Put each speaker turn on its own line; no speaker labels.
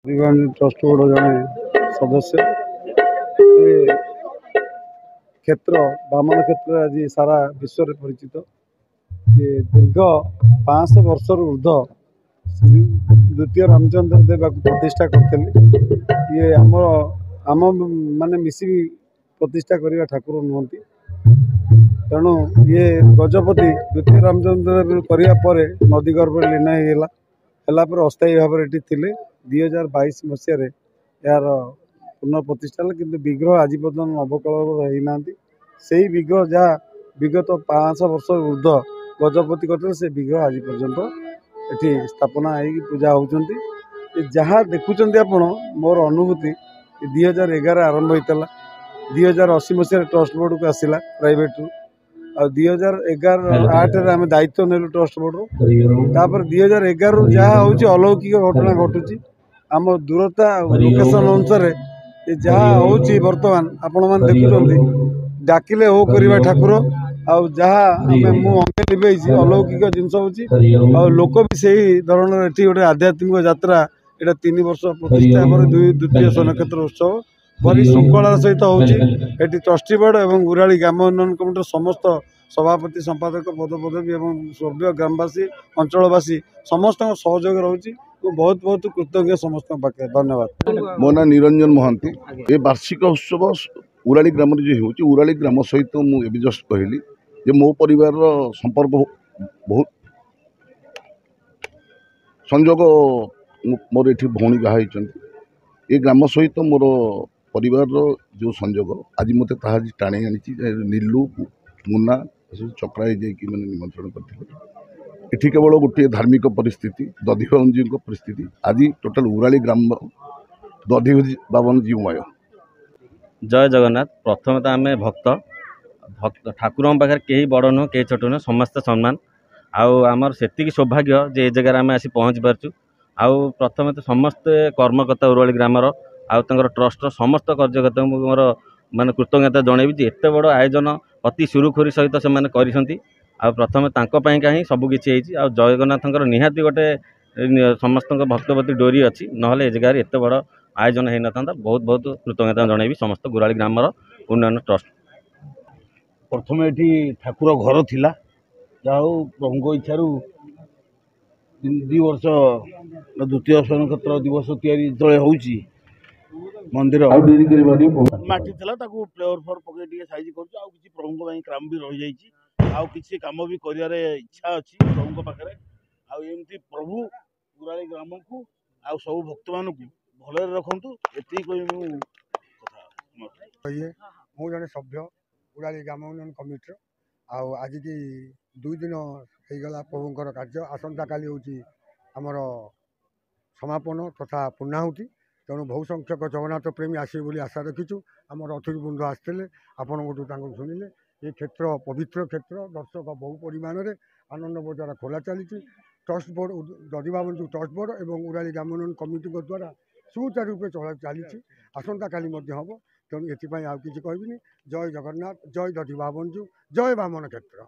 Trust board जड़े सदस्य ये क्षेत्र बामन क्षेत्र आज सारा विश्व में परिचित ये दीर्घ 500 वर्ष ऊर्ध द्वितीय रामचंद्र देव प्रतिष्ठा करते ये आम माने मिसी प्रतिष्ठा करने ठाकुर नुहति तेणु ये गजपति द्वितीय रामचंद्र देव करने नदी गर्भ लीन होगा अस्थायी भाव में 2022 मसीह यार पुनः प्रतिष्ठा कि विग्रह आज पर्यटन नवकल होना से विग्रह जहाँ विगत 500 वर्ष ऊर्ध गजपति करते से विग्रह आज पर्यंत ये स्थापना हो पूजा होती जहाँ देखुं आप मोर अनुभूति 2011 आरंभ होता 2080 मसीह ट्रस्ट बोर्ड को आसला प्राइवेट रू आ 2011-8 आम दायित्व नेलु ट्रस्ट बोर्ड रू 2011 रु जहाँ हूँ अलौकिक घटना घटुची आम दूरता लोकेशन अनुसार जहाँ हूँ बर्तमान आपण मैंने देखुं डाकिले हो करवा ठाकुर अंगे लिभे अलौकिक जिनस हूँ लोक भी से धरण ये गोटे आध्यात्मिक यात्रा यहाँ 3 वर्ष प्रतिष्ठा द्वितीय स्वर्णक्षेत्र उत्सव बड़ी श्रृंखलार सहित होती ट्रस्टी बोर्ड और उराली ग्राम उन्नयन कमिटी समस्त सभापति संपादक पदपदवी और सर्व ग्रामवासी अंचलवासी समस्त सहयोग रोचे बहुत बहुत कृतज्ञ समस्त पाखे धन्यवाद।
मो ना निरंजन महांती ये वार्षिक उत्सव उराली ग्राम जो हो उराली ग्राम सहित मुझे जस्ट कहली जे मो परिवार संपर्क बहुत संजोग मोर ये भौणी बाहा ये ग्राम सहित मोर परिवार जो संजोग आज मत टाणी आनी नीलू मुन्ना चक्राई जाकि मैंने निमंत्रण करते ये केवल गोटे धार्मिक परिस्थिति दधिबाबन जी परिस्थिति आज टोटाल उराली ग्राम दधिबाबन जीवमय।
जय जगन्नाथ। प्रथम तो आम भक्त ठाकुर पाखे कहीं बड़ नुह कहीं छोट नुह समस्त सम्मान आमर से सौभाग्य जे जगार आम आसी पहुँची पार्चु। आउ प्रथम तो समस्त कर्मकर्ता उराली ग्रामर आउर ट्रस्ट समस्त कार्यकर्ता मोर माने कृतज्ञता जनइबी एत बड़ आयोजन अति सुरुखुरी सहित से मैंने प्रथम ही सबकि जगन्नाथ निहाती गोटे समस्त भक्तवती डोरी अच्छी ना जगार एत बड़ आयोजन हो ना बहुत बहुत कृतज्ञता जनइबी समस्त उराली ग्रामर उन्नयन ट्रस्ट।
प्रथम ये ठाकुर घर थिला जाऊ प्रभु इच्छार 2 वर्ष द्वितीय स्वर्णक्षेत्र दिवस तैयारी जो होची मंदिर माटी थिला ताकू फ्लेवर फर पके साइज करछु आ किछि प्रभु काम भी रहि जाइछि आ किछि काम भी करियारे इच्छा अछि प्रभु पाखरे आ एमती प्रभु उराली ग्राम को आ सब भक्त मान को भले रखंतु एति कोइ मु कथा
मु जने सभ्य उराली ग्राम उन्नयन कमिटी आज की 2 दिन होगला प्रभुंर कार्य आसंता काली होची आमर समापन तथा पूर्णाहुति तेणु बहु संख्यक जगन्नाथ प्रेमी आसवे बोली आशा रखीचु आम अतिथि बंधु आसते आपण शुणिले ये क्षेत्र पवित्र क्षेत्र दर्शक बहु परिमाण में आनंद बजार खोला चली ट्रस्ट बोर्ड दधिबाबन जो ट्रस्ट बोर्ड और उराली ग्राम उन्नयन कमिटी द्वारा सुचारू रूपे चली आसंता काली हम तेणु ये किसी कहबी जय जगन्नाथ जय दधिबाबन जय बामन क्षेत्र।